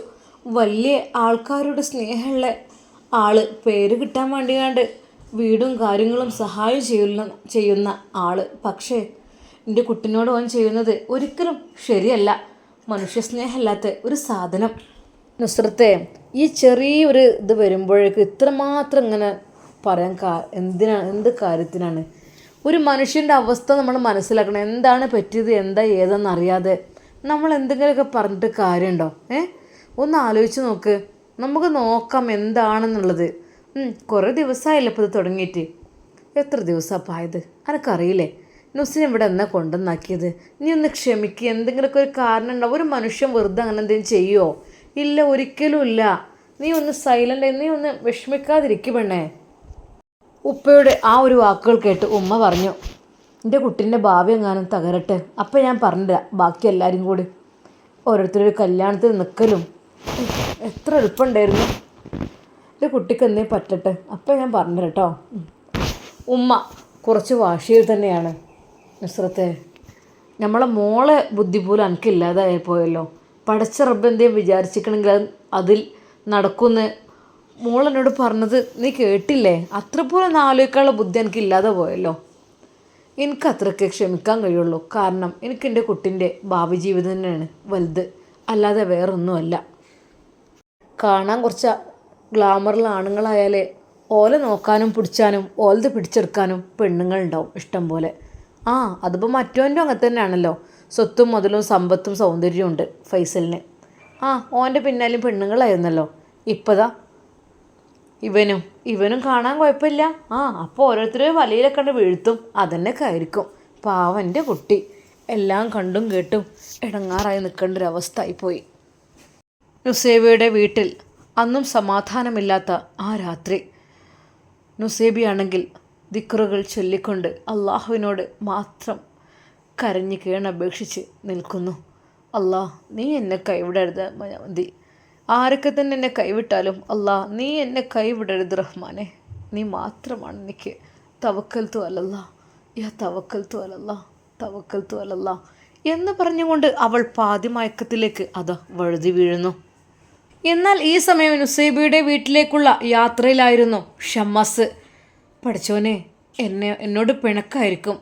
വലിയ ആൾക്കാരുടെ സ്നേഹമുള്ള ആള്, പേര് കിട്ടാൻ വേണ്ടിയാണ്ട് വീടും കാര്യങ്ങളും സഹായം ചെയ്യുന്ന ആള്. പക്ഷേ എൻ്റെ കുട്ടിനോട് ഓൻ ചെയ്യുന്നത് ഒരിക്കലും ശരിയല്ല. മനുഷ്യസ്നേഹമല്ലാത്ത ഒരു സാധനം. നുസ്രത്തെ, ഈ ചെറിയൊരു ഇത് വരുമ്പോഴേക്ക് ഇത്രമാത്രം ഇങ്ങനെ പറയാൻ എന്ത് കാര്യത്തിനാണ്? ഒരു മനുഷ്യൻ്റെ അവസ്ഥ നമ്മൾ മനസ്സിലാക്കണം. എന്താണ് പറ്റിയത്, എന്താ ഏതെന്നറിയാതെ നമ്മൾ എന്തെങ്കിലുമൊക്കെ പറഞ്ഞിട്ട് കാര്യമുണ്ടോ? ഒന്ന് ആലോചിച്ച് നോക്ക്. നമുക്ക് നോക്കാം എന്താണെന്നുള്ളത്. കുറേ ദിവസമായില്ല ഇപ്പോൾ ഇത് തുടങ്ങിയിട്ട്. എത്ര ദിവസമാണ് ആയത് എനിക്കറിയില്ലേ? നുസിനെ ഇവിടെ എന്നാ കൊണ്ടുവന്നാക്കിയത്? നീ ഒന്ന് ക്ഷമിക്കുക. എന്തെങ്കിലുമൊക്കെ ഒരു കാരണം ഉണ്ടാവും. ഒരു മനുഷ്യൻ വെറുതെ അങ്ങനെ എന്തെങ്കിലും ചെയ്യുമോ? ഇല്ല, ഒരിക്കലും ഇല്ല. നീ ഒന്ന് സൈലൻ്റ്, നീ ഒന്ന് വിഷമിക്കാതിരിക്കും പെണ്ണേ. ഉപ്പയുടെ ആ ഒരു വാക്കുകൾ കേട്ട് ഉമ്മ പറഞ്ഞു, എൻ്റെ കുട്ടീൻ്റെ ഭാവി എങ്ങാനും തകരട്ടെ. അപ്പം ഞാൻ പറഞ്ഞില്ല ബാക്കി എല്ലാവരും കൂടി ഓരോരുത്തരൊരു കല്യാണത്തിന് നിൽക്കലും എത്ര എളുപ്പമുണ്ടായിരുന്നു. എൻ്റെ കുട്ടിക്ക് എന്നേ പറ്റട്ടെ. അപ്പം ഞാൻ പറഞ്ഞു കേട്ടോ. ഉമ്മ കുറച്ച് വാശിയിൽ തന്നെയാണ്. നുസ്രത്തെ, നമ്മളെ മോളെ ബുദ്ധി പോലും എനിക്കില്ലാതായി പോയല്ലോ. പടച്ച റബ്ബ് എന്തേലും വിചാരിച്ചിക്കണമെങ്കിൽ അതിൽ നടക്കുമെന്ന് മോളെന്നോട് പറഞ്ഞത് നീ കേട്ടില്ലേ? അത്ര പോലും ആലോചിക്കാനുള്ള ബുദ്ധി എനിക്കില്ലാതെ പോയല്ലോ. എനിക്ക് അത്രയ്ക്ക് ക്ഷമിക്കാൻ കഴിയുള്ളൂ. കാരണം എനിക്ക് എൻ്റെ കുട്ടീൻ്റെ ഭാവി ജീവിതം തന്നെയാണ് വലുത്, അല്ലാതെ വേറൊന്നുമല്ല. കാണാൻ കുറച്ച് ഗ്ലാമറുള്ള ആണുങ്ങളായാലേ ഓല നോക്കാനും പിടിച്ചാനും ഓലത് പിടിച്ചെടുക്കാനും പെണ്ണുങ്ങളുണ്ടാവും ഇഷ്ടം പോലെ. അതിപ്പോൾ മറ്റോൻ്റെ അങ്ങനെ തന്നെയാണല്ലോ. സ്വത്തും മുതലും സമ്പത്തും സൗന്ദര്യവും ഉണ്ട് ഫൈസലിന്. ഓൻ്റെ പിന്നാലും പെണ്ണുങ്ങളായിരുന്നല്ലോ. ഇപ്പതാ ഇവനും കാണാൻ കുഴപ്പമില്ല. അപ്പോൾ ഓരോരുത്തരും വലയിലൊക്കെ കണ്ട് വീഴ്ത്തും. അതന്നെയൊക്കെ ആയിരിക്കും. പാവൻ്റെ കുട്ടി എല്ലാം കണ്ടും കേട്ടും ഇടങ്ങാറായി നിൽക്കേണ്ട ഒരവസ്ഥ ആയിപ്പോയി. നുസേബയുടെ വീട്ടിൽ അന്നും സമാധാനമില്ലാത്ത ആ രാത്രി. നുസേബിയാണെങ്കിൽ ദിക്റുകൾ ചൊല്ലിക്കൊണ്ട് അള്ളാഹുവിനോട് മാത്രം കരഞ്ഞ് കീണപേക്ഷിച്ച് നിൽക്കുന്നു. അല്ലാ, നീ എന്നെ കൈവിടരുത് മതി. ആരൊക്കെ തന്നെ എന്നെ കൈവിട്ടാലും അല്ലാ, നീ എന്നെ കൈവിടരുത് റഹ്മാനെ. നീ മാത്രമാണ് എനിക്ക്. തവക്കൽത്തു അലല്ലാ, യാ തവക്കൽത്തു അലല്ലാ, തവക്കൽത്തു അലല്ലാ എന്ന് പറഞ്ഞുകൊണ്ട് അവൾ പാതിമയക്കത്തിലേക്ക് വഴുതി വീഴുന്നു. എന്നാൽ ഈ സമയം നുസൈബയുടെ വീട്ടിലേക്കുള്ള യാത്രയിലായിരുന്നു ഷമ്മാസ്. പഠിച്ചോനെ, എന്നോട് പിണക്കായിരിക്കും.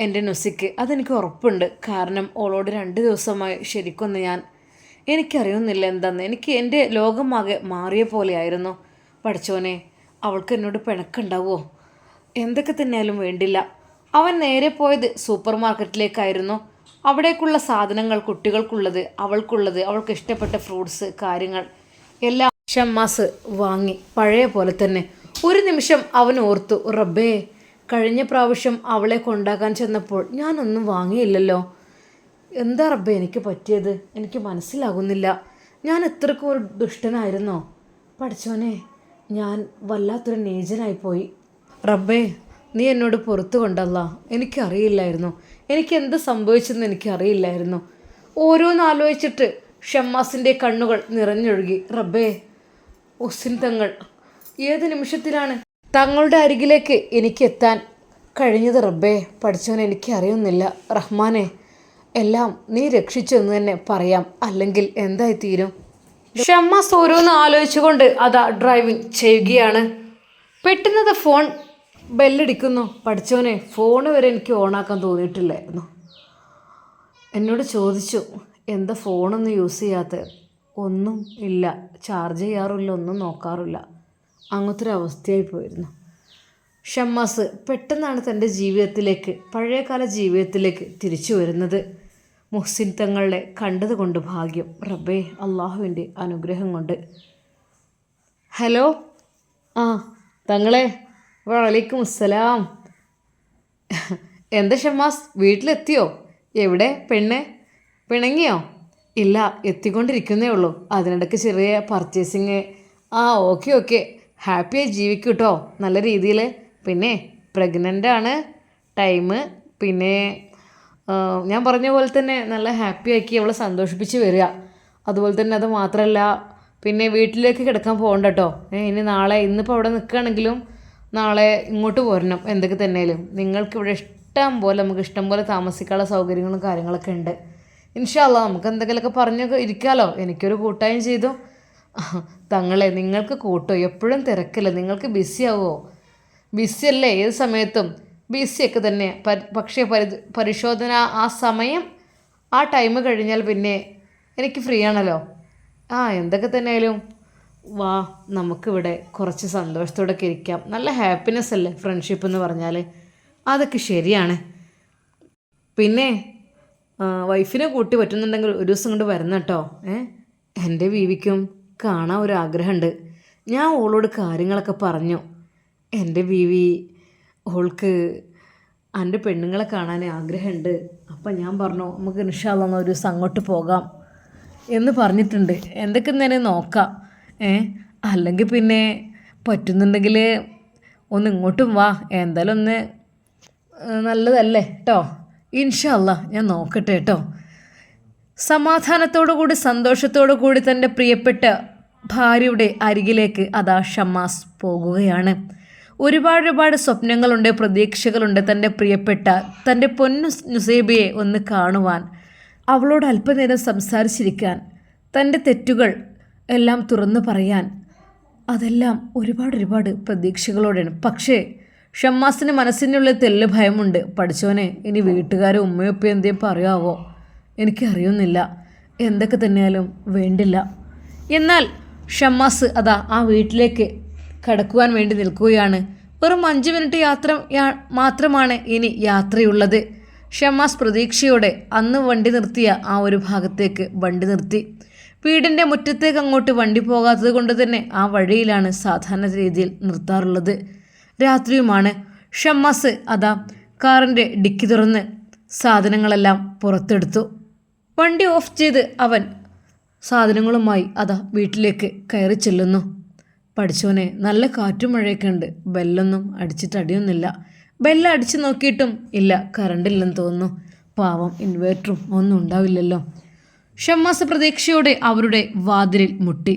എൻ്റെ നുസിക്ക്. അതെനിക്ക് ഉറപ്പുണ്ട്. കാരണം ഓളോട് 2 ദിവസമായി ശരിക്കൊന്ന് എനിക്കറിയുന്നില്ല എന്താന്ന്. എനിക്ക് എൻ്റെ ലോകമാകെ മാറിയ പോലെയായിരുന്നു. പഠിച്ചോനെ, അവൾക്ക് എന്നോട് പിണക്കുണ്ടാവുമോ? എന്തൊക്കെ തന്നെയാലും വേണ്ടില്ല. അവൻ നേരെ പോയത് സൂപ്പർ മാർക്കറ്റിലേക്കായിരുന്നു. അവിടേക്കുള്ള സാധനങ്ങൾ, കുട്ടികൾക്കുള്ളത്, അവൾക്കുള്ളത്, അവൾക്ക് ഇഷ്ടപ്പെട്ട ഫ്രൂട്ട്സ്, കാര്യങ്ങൾ എല്ലാം ഷമ്മാസ് വാങ്ങി. പഴയ പോലെ തന്നെ. ഒരു നിമിഷം അവൻ ഓർത്തു, റബ്ബേ, കഴിഞ്ഞ പ്രാവശ്യം അവളെ കൊണ്ടാക്കാൻ ചെന്നപ്പോൾ ഞാനൊന്നും വാങ്ങിയില്ലല്ലോ. എന്താ റബ്ബേ എനിക്ക് പറ്റിയത്? എനിക്ക് മനസ്സിലാകുന്നില്ല. ഞാൻ ഇത്രക്കും ഒരു ദുഷ്ടനായിരുന്നോ? പഠിച്ചോനെ, ഞാൻ വല്ലാത്തൊരു നീചനായിപ്പോയി. റബ്ബേ, നീ എന്നോട് പുറത്തു കൊണ്ടല്ല. എനിക്കറിയില്ലായിരുന്നു. എനിക്ക് എന്ത് സംഭവിച്ചെന്ന് എനിക്കറിയില്ലായിരുന്നു. ഓരോന്നാലോചിച്ചിട്ട് ഷമ്മാസിൻ്റെ കണ്ണുകൾ നിറഞ്ഞൊഴുകി. റബ്ബേ, ഉസിൻ തങ്ങൾ ഏത് നിമിഷത്തിലാണ് തങ്ങളുടെ അരികിലേക്ക് എനിക്ക് എത്താൻ കഴിഞ്ഞത്? റബ്ബേ, പഠിച്ചവൻ എനിക്കറിയുന്നില്ല. റഹ്മാനെ, എല്ലാം നീ രക്ഷിച്ചു എന്ന് തന്നെ പറയാം. അല്ലെങ്കിൽ എന്തായി തീരും? ഷമ്മാസ് ഓരോന്ന് ആലോചിച്ചുകൊണ്ട് അതാ ഡ്രൈവിംഗ് ചെയ്യുകയാണ്. പെട്ടെന്നത് ഫോൺ ബെല്ലടിക്കുന്നു. പഠിച്ചവനെ, ഫോൺ വരെ എനിക്ക് ഓണാക്കാൻ തോന്നിയിട്ടില്ലായിരുന്നു. എന്നോട് ചോദിച്ചു, എന്താ ഫോണൊന്നും യൂസ് ചെയ്യാത്തത്? ഒന്നും ഇല്ല, ചാർജ് ചെയ്യാറില്ല, ഒന്നും നോക്കാറില്ല. അങ്ങനത്തെ ഒരു അവസ്ഥയായി പോയിരുന്നു. ഷമ്മാസ് പെട്ടെന്നാണ് തൻ്റെ ജീവിതത്തിലേക്ക്, പഴയകാല ജീവിതത്തിലേക്ക് തിരിച്ചു വരുന്നത്. മുഹ്സിൻ തങ്ങളെ കണ്ടതുകൊണ്ട് ഭാഗ്യം. റബ്ബേ, അള്ളാഹുവിൻ്റെ അനുഗ്രഹം കൊണ്ട്. ഹലോ, ആ തങ്ങളെ. വലൈക്കും അസ്സലാം. എന്താ ഷമ്മാസ്, വീട്ടിലെത്തിയോ? എവിടെ പെണ്ണ്? പിണങ്ങിയോ? ഇല്ല, എത്തിക്കൊണ്ടിരിക്കുന്നേ ഉള്ളൂ. അതിനിടയ്ക്ക് ചെറിയ പർച്ചേസിങ്. ആ, ഓക്കെ, ഹാപ്പിയായി ജീവിക്കും കേട്ടോ, നല്ല രീതിയിൽ. പിന്നെ പ്രഗ്നൻ്റ് ആണ്, ടൈം. പിന്നെ ഞാൻ പറഞ്ഞ പോലെ തന്നെ നല്ല ഹാപ്പി ആക്കി അവളെ സന്തോഷിപ്പിച്ച് വരിക. അതുപോലെ തന്നെ അത് മാത്രമല്ല, പിന്നെ വീട്ടിലേക്ക് കിടക്കാൻ പോകണ്ട കേട്ടോ. ഇനി നാളെ, ഇന്നിപ്പോൾ അവിടെ നിൽക്കുകയാണെങ്കിലും നാളെ ഇങ്ങോട്ട് പോരണം. എന്തൊക്കെ തന്നെയാലും നിങ്ങൾക്കിവിടെ നമുക്ക് ഇഷ്ടം പോലെ താമസിക്കാനുള്ള സൗകര്യങ്ങളും കാര്യങ്ങളൊക്കെ ഉണ്ട്. ഇൻഷാ അല്ലാ, നമുക്ക് എന്തെങ്കിലുമൊക്കെ പറഞ്ഞൊക്കെ ഇരിക്കാമല്ലോ. എനിക്കൊരു കൂട്ടായും ചെയ്തു. തങ്ങളെ, നിങ്ങൾക്ക് കൂട്ടോ? എപ്പോഴും തിരക്കില്ല, നിങ്ങൾക്ക് ബിസി ആവുമോ? ബിസി അല്ലേ, ഏത് സമയത്തും ബിസിയൊക്കെ തന്നെ. പക്ഷേ പരിശോധന ആ സമയം, ആ ടൈം കഴിഞ്ഞാൽ പിന്നെ എനിക്ക് ഫ്രീ ആണല്ലോ. ആ, എന്തൊക്കെ തന്നെയാലും വാ, നമുക്കിവിടെ കുറച്ച് സന്തോഷത്തോടൊക്കെ ഇരിക്കാം. നല്ല ഹാപ്പിനെസ് അല്ലേ ഫ്രണ്ട്ഷിപ്പ് എന്ന് പറഞ്ഞാൽ? അതൊക്കെ ശരിയാണ്. പിന്നെ വൈഫിനെ കൂട്ടി പറ്റുന്നുണ്ടെങ്കിൽ ഒരു ദിവസം കൊണ്ട് വരണം കേട്ടോ. എൻ്റെ ബീവിക്കും കാണാൻ ഒരു ആഗ്രഹമുണ്ട്. ഞാൻ ഓളോട് കാര്യങ്ങളൊക്കെ പറഞ്ഞു. എൻ്റെ ബീവി, ഓൾക്ക് എൻ്റെ പെണ്ണുങ്ങളെ കാണാൻ ആഗ്രഹമുണ്ട്. അപ്പം ഞാൻ പറഞ്ഞു, നമുക്ക് ഇൻഷാ അല്ലാ ഒരു ദിവസം അങ്ങോട്ട് പോകാം എന്ന് പറഞ്ഞിട്ടുണ്ട്. എന്തൊക്കെ തന്നെ നോക്കാം. അല്ലെങ്കിൽ പിന്നെ പറ്റുന്നുണ്ടെങ്കിൽ ഒന്ന് ഇങ്ങോട്ടും വാ. എന്തായാലും ഒന്ന് നല്ലതല്ലേ കേട്ടോ. ഇൻഷാ അല്ലാ ഞാൻ നോക്കട്ടെ കേട്ടോ. സമാധാനത്തോടു കൂടി, സന്തോഷത്തോടു കൂടി തൻ്റെ പ്രിയപ്പെട്ട ഭാര്യയുടെ അരികിലേക്ക് അതാ ഷമ്മാസ് പോകുകയാണ്. ഒരുപാട് സ്വപ്നങ്ങളുണ്ട്, പ്രതീക്ഷകളുണ്ട്. തൻ്റെ പ്രിയപ്പെട്ട, തൻ്റെ പൊന്നു നുസൈബയെ ഒന്ന് കാണുവാൻ, അവളോട് അല്പനേരം സംസാരിച്ചിരിക്കാൻ, തൻ്റെ തെറ്റുകൾ എല്ലാം തുറന്നു പറയാൻ, അതെല്ലാം ഒരുപാട് പ്രതീക്ഷകളോടെയാണ്. പക്ഷേ ഷമ്മാസിന് മനസ്സിനുള്ളിൽ തെല്ല് ഭയമുണ്ട്. പഠിച്ചോനെ, ഇനി വീട്ടുകാരും ഉമ്മയും ഉപ്പയും എന്തെങ്കിലും പറയാവോ? എനിക്കറിയുന്നില്ല. എന്തൊക്കെ തന്നെയാലും വേണ്ടില്ല. എന്നാൽ ഷമ്മാസ് അതാ ആ വീട്ടിലേക്ക് കടക്കുവാൻ വേണ്ടി നിൽക്കുകയാണ്. വെറും 5 മിനിറ്റ് മാത്രമാണ് ഇനി യാത്രയുള്ളത്. ഷമ്മാസ് പ്രതീക്ഷയോടെ അന്ന് വണ്ടി നിർത്തിയ ആ ഒരു ഭാഗത്തേക്ക് വണ്ടി നിർത്തി. വീടിൻ്റെ മുറ്റത്തേക്ക് അങ്ങോട്ട് വണ്ടി പോകാത്തത് കൊണ്ട് തന്നെ ആ വഴിയിലാണ് സാധാരണ രീതിയിൽ നിർത്താറുള്ളത്. രാത്രിയുമാണ്. ഷമ്മാസ് അതാ കാറിൻ്റെ ഡിക്കി തുറന്ന് സാധനങ്ങളെല്ലാം പുറത്തെടുത്തു. വണ്ടി ഓഫ് ചെയ്ത് അവൻ സാധനങ്ങളുമായി അതാ വീട്ടിലേക്ക് കയറി ചെല്ലുന്നു. പഠിച്ചോനെ, നല്ല കാറ്റും മഴയൊക്കെ ഉണ്ട്. ബെല്ലൊന്നും അടിച്ചിട്ട് അടിയൊന്നുമില്ല. ബെല്ല് അടിച്ചു നോക്കിയിട്ടും ഇല്ല, കറണ്ടില്ലെന്ന് തോന്നുന്നു. പാവം, ഇൻവേർട്ടറും ഒന്നും ഉണ്ടാവില്ലല്ലോ. ഷമ്മാസ് പ്രതീക്ഷയോടെ അവരുടെ വാതിലിൽ മുട്ടി.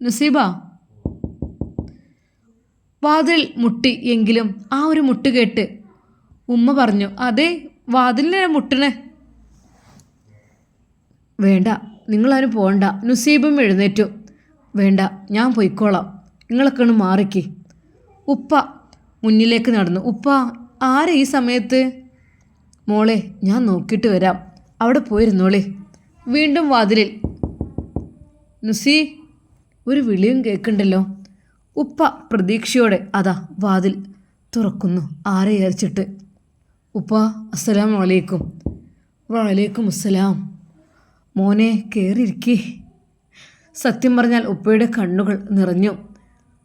നുസീബ. വാതിലിൽ മുട്ടി. എങ്കിലും ആ ഒരു മുട്ട് കേട്ട് ഉമ്മ പറഞ്ഞു, അതെ, വാതിലിനെ മുട്ടണേ. വേണ്ട, നിങ്ങളാരും പോകണ്ട. നുസീബും എഴുന്നേറ്റു. വേണ്ട, ഞാൻ പോയിക്കോളാം, നിങ്ങളൊക്കെ ഒന്ന് മാറിക്ക്. ഉപ്പ മുന്നിലേക്ക് നടന്നു. ഉപ്പ, ആരെ ഈ സമയത്ത്? മോളെ, ഞാൻ നോക്കിയിട്ട് വരാം, അവിടെ പോയിരുന്നോളെ. വീണ്ടും വാതിലിൽ നുസി, ഒരു വിളിയും കേൾക്കണ്ടല്ലോ. ഉപ്പ പ്രതീക്ഷയോടെ അതാ വാതിൽ തുറക്കുന്നു. ആരെ വിചാരിച്ചിട്ട്. ഉപ്പ, അസ്സലാമു അലൈക്കും. വലൈക്കും അസ്സലാം. മോനെ, കയറിയിരിക്കേ. സത്യം പറഞ്ഞാൽ ഉപ്പയുടെ കണ്ണുകൾ നിറഞ്ഞു.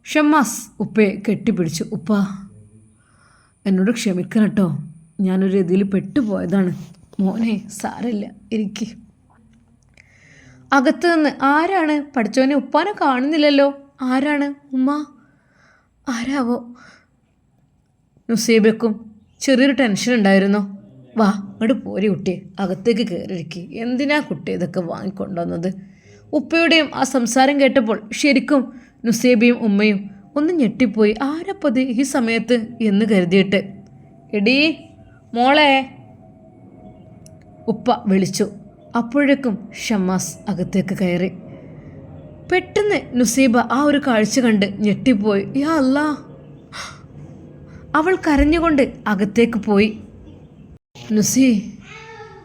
ഷമ്മാസ് ഉപ്പയെ കെട്ടിപ്പിടിച്ചു. ഉപ്പ, എന്നോട് ക്ഷമിക്കണം കേട്ടോ, ഞാനൊരു ഇതിൽ പെട്ടുപോയതാണ്. മോനെ, സാരമില്ല, എനിക്ക്. അകത്ത് നിന്ന് ആരാണ്? പഠിച്ചവനെ, ഉപ്പാനെ കാണുന്നില്ലല്ലോ. ആരാണ്? ഉമ്മ? ആരാവോ? നുസൈബക്കും ചെറിയൊരു ടെൻഷൻ ഉണ്ടായിരുന്നു. വാ, അങ്ങോട്ട് പോരി കുട്ടിയെ, അകത്തേക്ക് കയറിയിരിക്കുക. എന്തിനാ കുട്ടി ഇതൊക്കെ വാങ്ങിക്കൊണ്ടുവന്നത്? ഉപ്പയുടെയും ആ സംസാരം കേട്ടപ്പോൾ ശരിക്കും നുസൈബയും ഉമ്മയും ഒന്ന് ഞെട്ടിപ്പോയി. ആരപ്പത് ഈ സമയത്ത് എന്ന് കരുതിയിട്ട്. എടീ മോളെ, ഉപ്പ വിളിച്ചു. അപ്പോഴേക്കും ഷമ്മാസ് അകത്തേക്ക് കയറി. പെട്ടെന്ന് നുസൈബ ആ ഒരു കാഴ്ച കണ്ട് ഞെട്ടിപ്പോയി. യാ അല്ലാ! അവൾ കരഞ്ഞുകൊണ്ട് അകത്തേക്ക് പോയി. നുസി,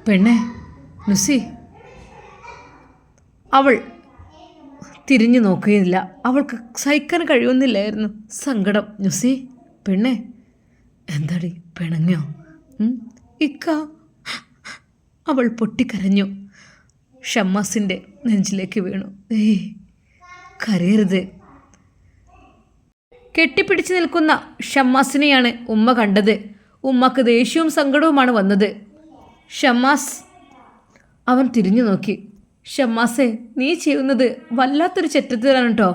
പെണ്ണെ, നുസി. അവൾ തിരിഞ്ഞു നോക്കുകയില്ല. അവൾക്ക് സഹിക്കാൻ കഴിയുന്നില്ലായിരുന്നു സങ്കടം. നുസി, പെണ്ണെ, എന്താടി, പിണങ്ങോ? ഇക്ക. അവൾ പൊട്ടിക്കരഞ്ഞു. ഷമ്മാസിൻ്റെ നെഞ്ചിലേക്ക് വീണു. ഏയ്, കരയരുത്. കെട്ടിപ്പിടിച്ച് നിൽക്കുന്ന ഷമ്മാസിനെയാണ് ഉമ്മ കണ്ടത്. ഉമ്മക്ക് ദേഷ്യവും സങ്കടവുമാണ് വന്നത്. ഷമ്മാസ്. അവൻ തിരിഞ്ഞു നോക്കി. ഷമ്മാസേ, നീ ചെയ്യുന്നത് വല്ലാത്തൊരു ചെറ്റത്തിലാണ് കേട്ടോ.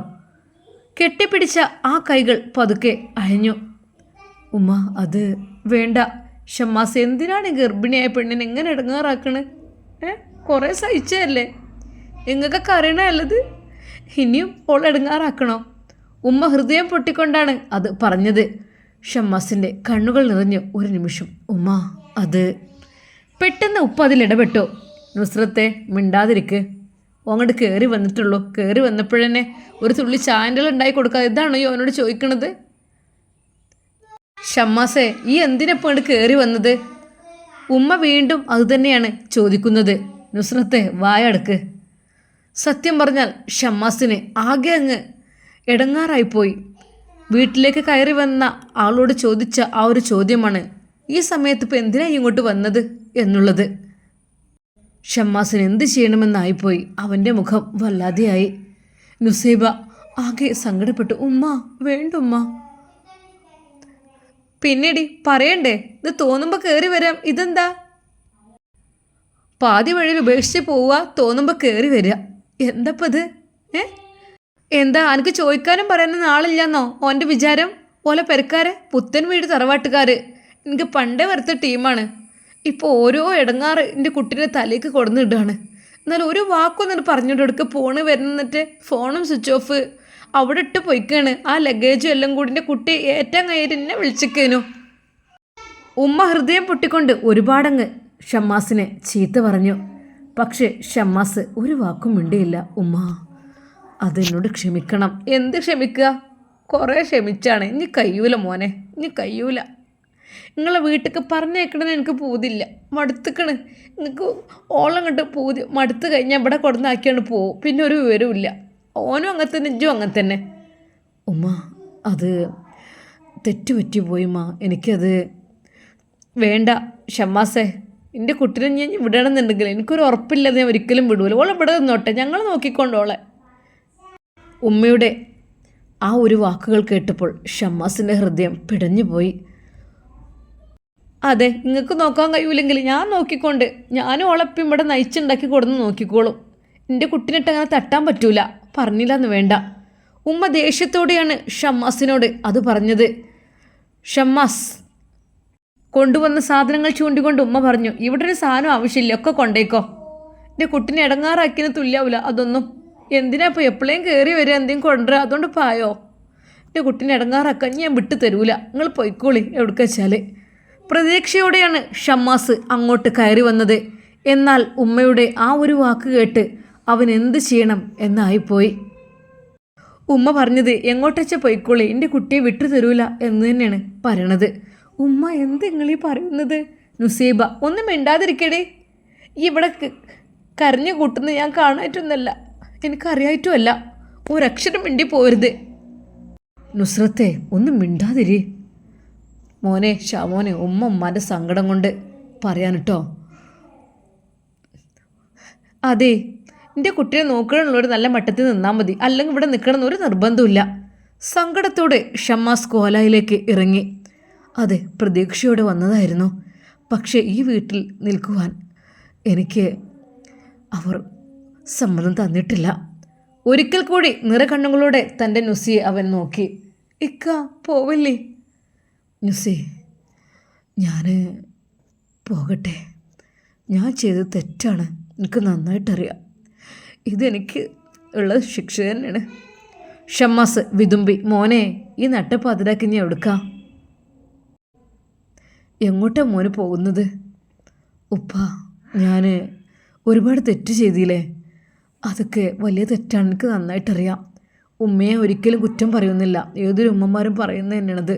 കെട്ടിപ്പിടിച്ച ആ കൈകൾ പതുക്കെ അയഞ്ഞു. ഉമ്മ, അത് വേണ്ട. ഷമ്മാസ്, എന്തിനാണ് ഗർഭിണിയായ പെണ്ണിനെ എങ്ങനെ ഇടങ്ങാറാക്കണ്? കുറേ സഹിച്ചല്ലേ? എങ്ങൾക്കൊക്കെ അറിയണല്ലത്, ഇനിയും ഓൾ ഇടങ്ങാറാക്കണോ? ഉമ്മ ഹൃദയം പൊട്ടിക്കൊണ്ടാണ് അത് പറഞ്ഞത്. ഷമ്മാസിൻ്റെ കണ്ണുകൾ നിറഞ്ഞു. ഒരു നിമിഷം. ഉമ്മ, അത്. പെട്ടെന്ന് ഉപ്പ അതിലിടപെട്ടു. നുസ്രത്തെ, മിണ്ടാതിരിക്ക്. അങ്ങോട്ട് കയറി വന്നിട്ടുള്ളൂ. കയറി വന്നപ്പോഴന്നെ ഒരു തുള്ളി ചായൻ്റെ ഉണ്ടായി കൊടുക്കാതെ ഇതാണോ ഈ അവനോട് ചോദിക്കണത്? ഷമ്മാസേ, ഈ എന്തിനെപ്പോൾ അങ്ങോട്ട് കയറി വന്നത്? ഉമ്മ വീണ്ടും അതുതന്നെയാണ് ചോദിക്കുന്നത്. നുസ്രത്തെ, വായടക്ക്. സത്യം പറഞ്ഞാൽ ഷമ്മാസിന് ആകെ അങ്ങ് ഇടങ്ങാറായിപ്പോയി. വീട്ടിലേക്ക് കയറി വന്ന ആളോട് ചോദിച്ച ആ ഒരു ചോദ്യമാണ് ഈ സമയത്ത് ഇപ്പോൾ എന്തിനാണ് ഇങ്ങോട്ട് വന്നത് എന്നുള്ളത്. ഷമ്മാസിന് എന്ത് ചെയ്യണമെന്നായിപ്പോയി. അവൻ്റെ മുഖം വല്ലാതെയായി. നുസൈബ ആകെ സങ്കടപ്പെട്ടു. ഉമ്മ, വേണ്ടുമ്മ. പിന്നീട് പറയണ്ടേ, ഇത് തോന്നുമ്പോൾ കയറി വരാം. ഇതെന്താ പാതി വഴിയിൽ ഉപേക്ഷിച്ച് പോവുക, തോന്നുമ്പോൾ കയറി വരിക? എന്തപ്പത്? എന്താ എനിക്ക് ചോദിക്കാനും പറയാനും ആളില്ലെന്നോ ഓൻ്റെ വിചാരം? ഓലെ പെരക്കാരെ, പുത്തൻ വീട് തറവാട്ടുകാർ എനിക്ക് പണ്ടേ വറുത്ത ടീമാണ്. ഇപ്പോൾ ഓരോ ഇടങ്ങാറ് എൻ്റെ കുട്ടീൻ്റെ തലേക്ക് കൊടുന്നിടുകയാണ്. എന്നാൽ ഒരു വാക്കൊന്നും പറഞ്ഞിട്ട് എടുക്കുക. ഫോണ് വരുന്നിട്ട് ഫോണും സ്വിച്ച് ഓഫ്. അവിടെ ഇട്ട് പൊയ്ക്കാണ്. ആ ലഗേജും എല്ലാം കൂടി എൻ്റെ കുട്ടി ഏറ്റവും കയ്യിൽ എന്നെ വിളിച്ചിക്കേനു. ഉമ്മ ഹൃദയം പൊട്ടിക്കൊണ്ട് ഒരുപാടങ്ങ് ഷമ്മാസിനെ ചീത്ത പറഞ്ഞു. പക്ഷേ ഷമ്മാസ് ഒരു വാക്കും മിണ്ടിയില്ല. ഉമ്മ, അതെന്നോട് ക്ഷമിക്കണം. എന്ത് ക്ഷമിക്കുക? കുറേ ക്ഷമിച്ചാണ്. ഇനി കഴിയൂല മോനെ, ഇനി കഴിയൂല. നിങ്ങളെ വീട്ടിലേക്ക് പറഞ്ഞേക്കണമെന്ന് എനിക്ക് പൂതില്ല. മടുത്തുക്കണ്. നിങ്ങൾക്ക് ഓളം കണ്ട് പൂതി മടുത്ത് കഴിഞ്ഞാൽ ഇവിടെ കൊടുന്നാക്കിയാണ് പോവും. പിന്നെ ഒരു വിവരമില്ല. ഓനും അങ്ങനെ തന്നെ, ഇജ്ജും അങ്ങനെ തന്നെ. ഉമ്മ, അത് തെറ്റുപറ്റി പോയിമ്മ. എനിക്കത് വേണ്ട. ഷമ്മാസേ, എൻ്റെ കുട്ടീനെ ഞാൻ വിടണമെന്നുണ്ടെങ്കിൽ എനിക്കൊരു ഉറപ്പില്ലാതെ ഞാൻ ഒരിക്കലും വിടൂല. ഓളെ ഇവിടെ നിന്നോട്ടെ, ഞങ്ങൾ നോക്കിക്കൊണ്ടോളെ. ഉമ്മയുടെ ആ ഒരു വാക്കുകൾ കേട്ടപ്പോൾ ഷമ്മാസിൻ്റെ ഹൃദയം പിടഞ്ഞുപോയി. അതെ, നിങ്ങൾക്ക് നോക്കാൻ കഴിയൂലെങ്കിൽ ഞാൻ നോക്കിക്കൊണ്ട്, ഞാനും ഓളപ്പം ഇവിടെ നയിച്ചുണ്ടാക്കി കൊടുന്ന് നോക്കിക്കോളും. എൻ്റെ കുട്ടീനിട്ട് അങ്ങനെ തട്ടാൻ പറ്റൂല. പറഞ്ഞില്ല എന്ന് വേണ്ട. ഉമ്മ ദേഷ്യത്തോടെയാണ് ഷമ്മാസിനോട് അത് പറഞ്ഞത്. ഷമ്മാസ് കൊണ്ടുവന്ന സാധനങ്ങൾ ചൂണ്ടിക്കൊണ്ട് ഉമ്മ പറഞ്ഞു, ഇവിടെ ഒരു സാധനം ആവശ്യമില്ല, ഒക്കെ കൊണ്ടേക്കോ. എൻ്റെ കുട്ടീനെ ഇടങ്ങാറാക്കിയതിന് തുല്യാവില്ല അതൊന്നും. എന്തിനാ ഇപ്പോൾ എപ്പോഴേയും കയറി വരിക, എന്തെങ്കിലും കൊണ്ടുവരിക, അതുകൊണ്ട് പായോ? എൻ്റെ കുട്ടീനെ ഇടങ്ങാറാക്കാൻ ഞാൻ വിട്ടു തരൂല. നിങ്ങൾ പൊയ്ക്കോളി എവിടേക്ക് വെച്ചാൽ. പ്രതീക്ഷയോടെയാണ് ഷമ്മാസ് അങ്ങോട്ട് കയറി വന്നത്. എന്നാൽ ഉമ്മയുടെ ആ ഒരു വാക്ക് കേട്ട് അവൻ എന്ത് ചെയ്യണം എന്നായിപ്പോയി. ഉമ്മ പറഞ്ഞത് എങ്ങോട്ടച്ച പോയിക്കോളി, എൻ്റെ കുട്ടിയെ വിട്ടു തരൂല എന്ന് തന്നെയാണ് പറയണത്. ഉമ്മ എന്ത് നിങ്ങളീ പറയുന്നത്? നുസൈബ, ഒന്നും മിണ്ടാതിരിക്കടേ. ഇവിടെ കരഞ്ഞു കൂട്ടുന്നത് ഞാൻ കാണായിട്ടൊന്നല്ല, എനിക്കറിയായിട്ടുമല്ല. ഒരക്ഷരം മിണ്ടി പോരുത്. നുസ്രത്തെ, ഒന്നും മിണ്ടാതിരി. മോനെ ഷാമോനെ, ഉമ്മാൻ്റെ സങ്കടം കൊണ്ട് പറയാൻ കേട്ടോ. അതെ, എൻ്റെ കുട്ടിയെ നോക്കണമെന്നുള്ളൊരു നല്ല മട്ടത്തിൽ നിന്നാൽ മതി, അല്ലെങ്കിൽ ഇവിടെ നിൽക്കണമെന്ന് ഒരു നിർബന്ധമില്ല. സങ്കടത്തോടെ ഷമ്മാസ് കോലായിലേക്ക് ഇറങ്ങി. അതെ, പ്രതീക്ഷയോടെ വന്നതായിരുന്നു. പക്ഷേ ഈ വീട്ടിൽ നിൽക്കുവാൻ എനിക്ക് അവർ സമ്മതം തന്നിട്ടില്ല. ഒരിക്കൽ കൂടി നിറകണ്ണുകളോടെ തൻ്റെ നുസിയെ അവൻ നോക്കി. ഇക്ക പോവല്ലേ? നുസി, ഞാൻ പോകട്ടെ. ഞാൻ ചെയ്തത് തെറ്റാണ്, എനിക്ക് നന്നായിട്ടറിയാം. ഇതെനിക്ക് ഉള്ള ശിക്ഷ തന്നെയാണ്. ഷമ്മാസ് വിതുമ്പി. മോനെ, ഈ നട്ടപ്പാതിരാക്കി ഞാൻ എടുക്കാം. എങ്ങോട്ടാ മോന് പോകുന്നത്? ഉപ്പ, ഞാൻ ഒരുപാട് തെറ്റ് ചെയ്തില്ലേ? അതൊക്കെ വലിയ തെറ്റാണ്, എനിക്ക് നന്നായിട്ടറിയാം. ഉമ്മയെ ഒരിക്കലും കുറ്റം പറയുന്നില്ല, ഏതൊരു ഉമ്മമാരും പറയുന്നത് തന്നെയാണത്.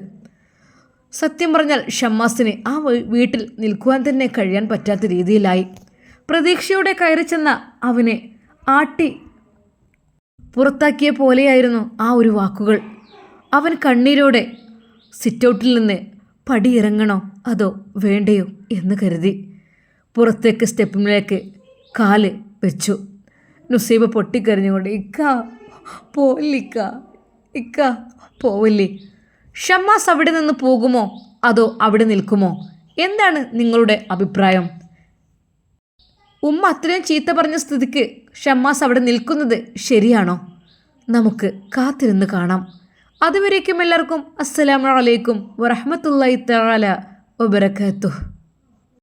സത്യം പറഞ്ഞാൽ ഷമ്മാസിന് ആ വീട്ടിൽ നിൽക്കുവാൻ തന്നെ കഴിയാൻ പറ്റാത്ത രീതിയിലായി. പ്രതീക്ഷയോടെ കയറി ചെന്ന അവനെ ആട്ടി പുറത്താക്കിയ പോലെയായിരുന്നു ആ ഒരു വാക്കുകൾ. അവൻ കണ്ണീരോടെ സിറ്റൗട്ടിൽ നിന്ന് പടിയിറങ്ങണോ അതോ വേണ്ടയോ എന്ന് കരുതി പുറത്തേക്ക് സ്റ്റെപ്പിലേക്ക് കാല് വെച്ചു. നുസൈബ പൊട്ടിക്കരഞ്ഞുകൊണ്ട്, ഇക്ക പോവില്ലിക്ക, ഇക്ക പോവില്ലേ. ഷമ്മാസ് അവിടെ നിന്ന് പോകുമോ അതോ അവിടെ നിൽക്കുമോ? എന്താണ് നിങ്ങളുടെ അഭിപ്രായം? ഉമ്മ അത്രയും ചീത്ത പറഞ്ഞ സ്ഥിതിക്ക് ഷമ്മാസ് അവിടെ നിൽക്കുന്നത് ശരിയാണോ? നമുക്ക് കാത്തിരുന്ന് കാണാം. അതുവരേക്കും എല്ലാവർക്കും അസ്സലാമു അലൈക്കും വറഹ്മത്തുള്ളാഹി തആല വബറകാതുഹു.